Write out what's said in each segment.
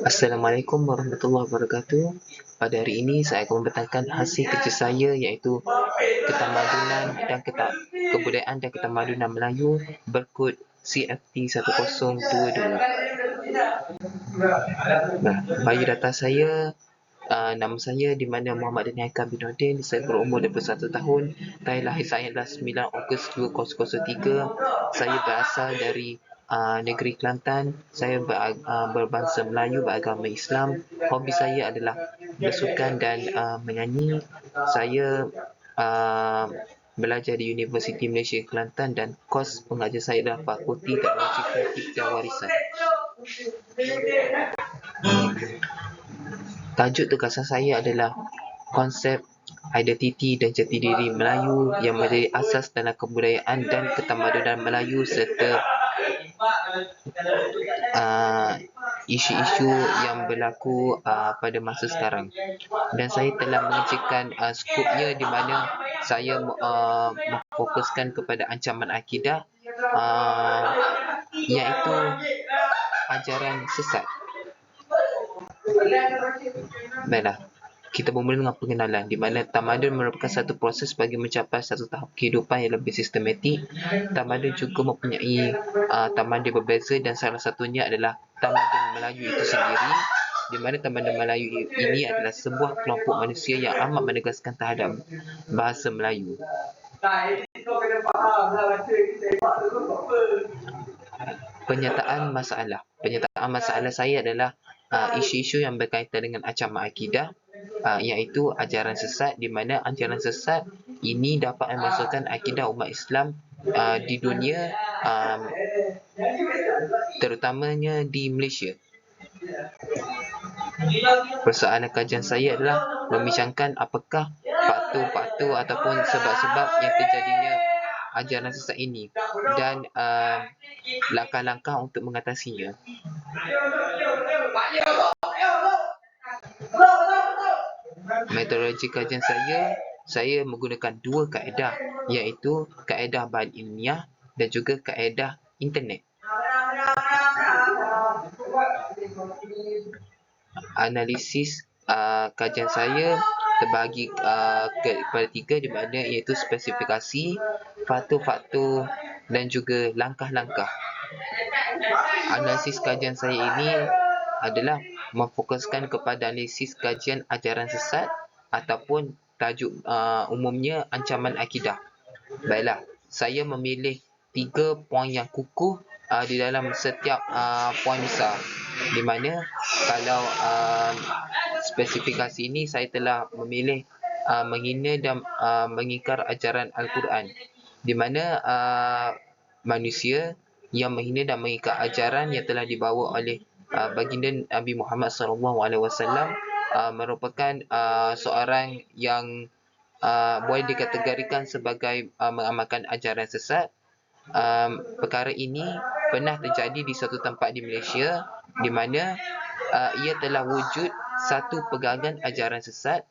Assalamualaikum warahmatullahi wabarakatuh. Pada hari ini saya akan membentangkan hasil kerja saya iaitu ketamadunan dan kebudayaan dan ketamadunan Melayu berkod CFT 1022. Bagi data saya, nama saya di mana Muhammad Dani Haikal bin Nordin. Saya berumur 21 tahun. Tarikh lahir saya adalah 9 Ogos 2003. Saya berasal dari negeri Kelantan. Saya berbangsa Melayu, beragama Islam. Hobi saya adalah bersukan dan menyanyi. Saya belajar di Universiti Malaysia Kelantan dan kos pengajar saya adalah Fakulti Teknologi Kreatif dan Warisan. Tajuk tugasan saya adalah konsep identiti dan jati diri Melayu yang menjadi asas dalam kebudayaan dan ketamadunan Melayu serta isu-isu yang berlaku pada masa sekarang. Dan saya telah mengerjakan skopnya di mana saya memfokuskan kepada ancaman akidah iaitu ajaran sesat. Baiklah, kita bermula dengan pengenalan di mana tamadun merupakan satu proses bagi mencapai satu tahap kehidupan yang lebih sistematik. Tamadun juga mempunyai tamadun berbeza dan salah satunya adalah tamadun Melayu itu sendiri, di mana tamadun Melayu ini adalah sebuah kelompok manusia yang amat menegaskan terhadap bahasa Melayu. Penyataan masalah saya adalah isu-isu yang berkaitan dengan ancaman akidah, iaitu ajaran sesat, di mana ajaran sesat ini dapat memasukkan akidah umat Islam di dunia, terutamanya di Malaysia. Persoalan kajian saya adalah membincangkan apakah faktor-faktor ataupun sebab-sebab yang terjadinya ajaran sesat ini dan langkah-langkah untuk mengatasinya. Metodologi kajian saya menggunakan dua kaedah, iaitu kaedah bahan ilmiah dan juga kaedah internet. Analisis kajian saya terbahagi kepada tiga, di mana iaitu spesifikasi, faktor-faktor dan juga langkah-langkah. Analisis kajian saya ini adalah memfokuskan kepada analisis kajian ajaran sesat ataupun tajuk umumnya ancaman akidah. Baiklah, saya memilih 3 poin yang kukuh di dalam setiap poin besar, di mana kalau spesifikasi ini saya telah memilih menghina dan mengingkar ajaran Al-Quran, di mana manusia yang menghina dan mengingkar ajaran yang telah dibawa oleh baginda Nabi Muhammad SAW merupakan seorang yang boleh dikategorikan sebagai mengamalkan ajaran sesat. Perkara ini pernah terjadi di satu tempat di Malaysia, di mana ia telah wujud satu pegangan ajaran sesat,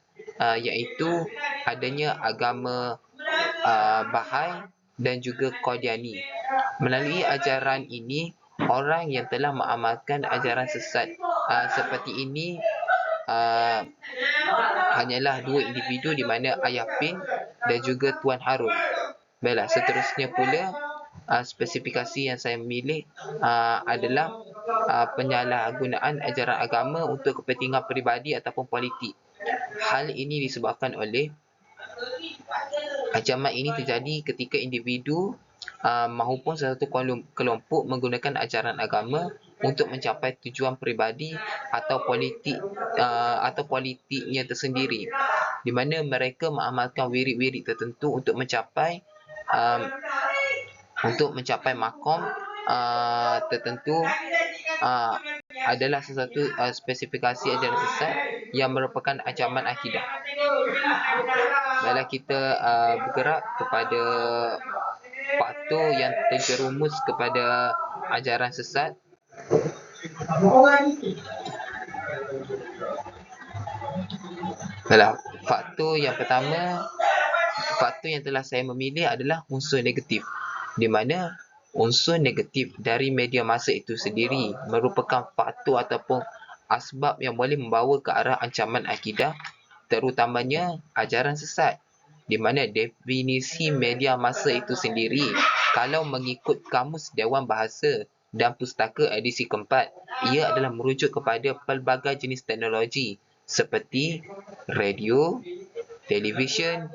iaitu adanya agama Bahai dan juga Qadiani. Melalui ajaran ini, orang yang telah mengamalkan ajaran sesat seperti ini hanyalah dua individu, di mana Ayah Pin dan juga Tuan Harun. Baiklah, seterusnya pula spesifikasi yang saya memilih adalah penyalahgunaan ajaran agama untuk kepentingan peribadi ataupun politik. Hal ini disebabkan oleh ancaman ini terjadi ketika individu maupun satu kelompok menggunakan ajaran agama untuk mencapai tujuan peribadi atau politiknya tersendiri, di mana mereka mengamalkan wirid-wirid tertentu untuk mencapai makom tertentu, adalah sesuatu spesifikasi ajaran sesat yang merupakan ancaman akidah. Baiklah, kita bergerak kepada faktor yang terjerumus kepada ajaran sesat. Baiklah, faktor yang pertama, faktor yang telah saya memilih adalah unsur negatif, di mana unsur negatif dari media massa itu sendiri merupakan faktor ataupun asbab yang boleh membawa ke arah ancaman akidah, terutamanya ajaran sesat. Di mana definisi media massa itu sendiri, kalau mengikut Kamus Dewan Bahasa dan Pustaka edisi keempat, ia adalah merujuk kepada pelbagai jenis teknologi seperti radio, televisyen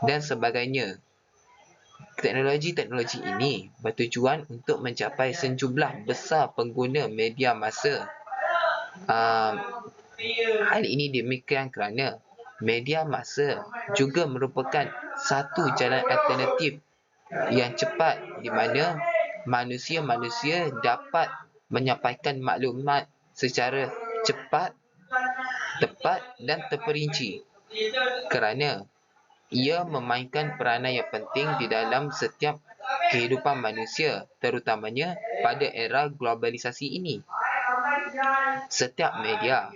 dan sebagainya. Teknologi-teknologi ini bertujuan untuk mencapai sejumlah besar pengguna media massa. Hal ini demikian kerana media massa juga merupakan satu jalan alternatif yang cepat di mana manusia-manusia dapat menyampaikan maklumat secara cepat, tepat dan terperinci, kerana ia memainkan peranan yang penting di dalam setiap kehidupan manusia, terutamanya pada era globalisasi ini. Setiap media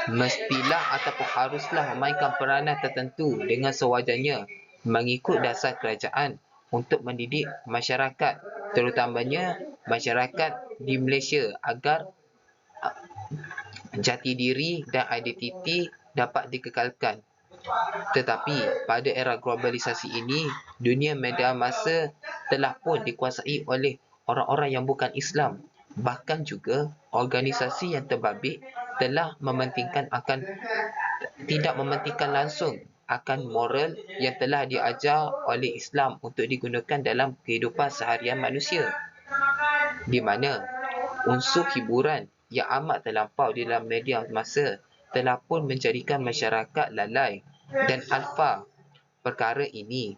mestilah ataupun haruslah memainkan peranan tertentu dengan sewajarnya mengikut dasar kerajaan untuk mendidik masyarakat, terutamanya masyarakat di Malaysia, agar jati diri dan identiti dapat dikekalkan. Tetapi pada era globalisasi ini, dunia media massa telah pun dikuasai oleh orang-orang yang bukan Islam. Bahkan juga organisasi yang terbabit telah tidak mementingkan langsung akan moral yang telah diajar oleh Islam untuk digunakan dalam kehidupan seharian manusia, di mana unsur hiburan yang amat terlampau di dalam media massa telah pun menjadikan masyarakat lalai dan alfa. Perkara ini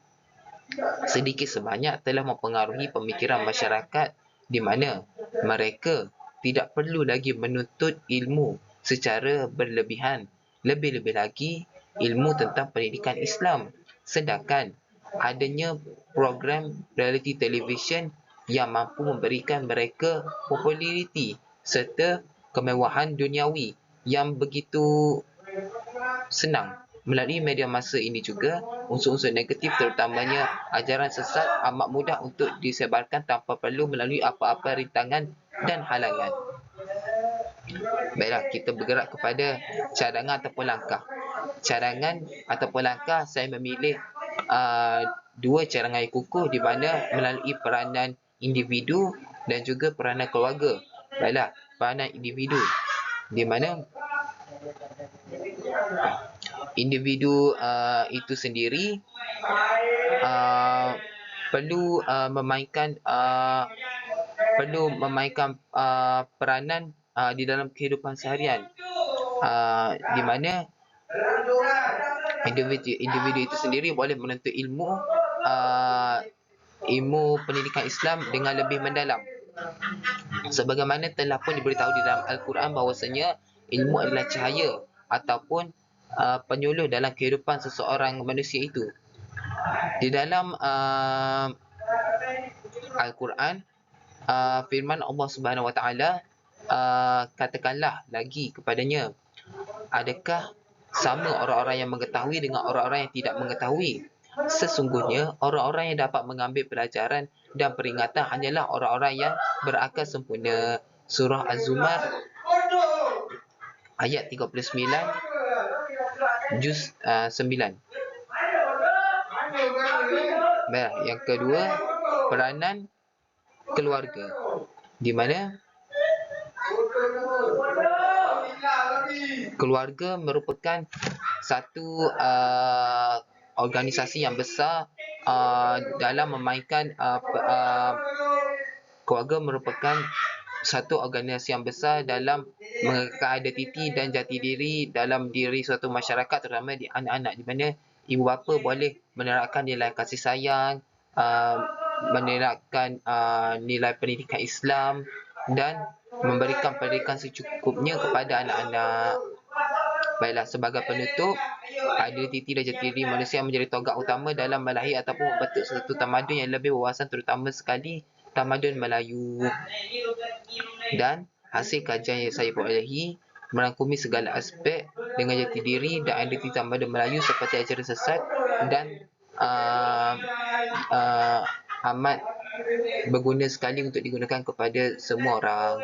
sedikit sebanyak telah mempengaruhi pemikiran masyarakat, di mana mereka tidak perlu lagi menuntut ilmu secara berlebihan, lebih-lebih lagi ilmu tentang pendidikan Islam. Sedangkan adanya program reality television yang mampu memberikan mereka populariti serta kemewahan duniawi yang begitu senang. Melalui media massa ini juga, unsur-unsur negatif terutamanya ajaran sesat amat mudah untuk disebarkan tanpa perlu melalui apa-apa rintangan dan halangan. Baiklah, kita bergerak kepada cadangan ataupun langkah. Cadangan ataupun langkah, saya memilih dua cadangan yang kukuh, di mana melalui peranan individu dan juga peranan keluarga. Baiklah, peranan individu, di mana individu itu sendiri perlu memainkan peranan di dalam kehidupan seharian, di mana individu itu sendiri boleh menuntut ilmu pendidikan Islam dengan lebih mendalam. Sebagaimana telah pun diberitahu di dalam Al-Quran bahawasanya ilmu adalah cahaya ataupun penyuluh dalam kehidupan seseorang manusia itu. Di dalam Al-Quran, firman Allah Subhanahu Wa Taala, katakanlah lagi kepadanya, adakah sama orang-orang yang mengetahui dengan orang-orang yang tidak mengetahui? Sesungguhnya orang-orang yang dapat mengambil pelajaran dan peringatan hanyalah orang-orang yang berakal sempurna. Surah Az-Zumar ayat 39, juz 9. Baik, yang kedua, peranan keluarga, di mana keluarga merupakan satu organisasi yang besar dalam memainkan keluarga merupakan satu organisasi yang besar dalam mengekalkan identiti dan jati diri dalam diri suatu masyarakat, terutama di anak-anak, di mana ibu bapa boleh menerapkan nilai kasih sayang, menerapkan nilai pendidikan Islam dan memberikan pendidikan secukupnya kepada anak-anak. Baiklah, sebagai penutup, identiti dan jati diri manusia menjadi tonggak utama dalam melahir ataupun membentuk satu tamadun yang lebih berwawasan, terutama sekali tamadun Melayu. Dan hasil kajian yang saya perolehi merangkumi segala aspek dengan jati diri dan identiti tamadun Melayu seperti ajaran sesat dan amat berguna sekali untuk digunakan kepada semua orang.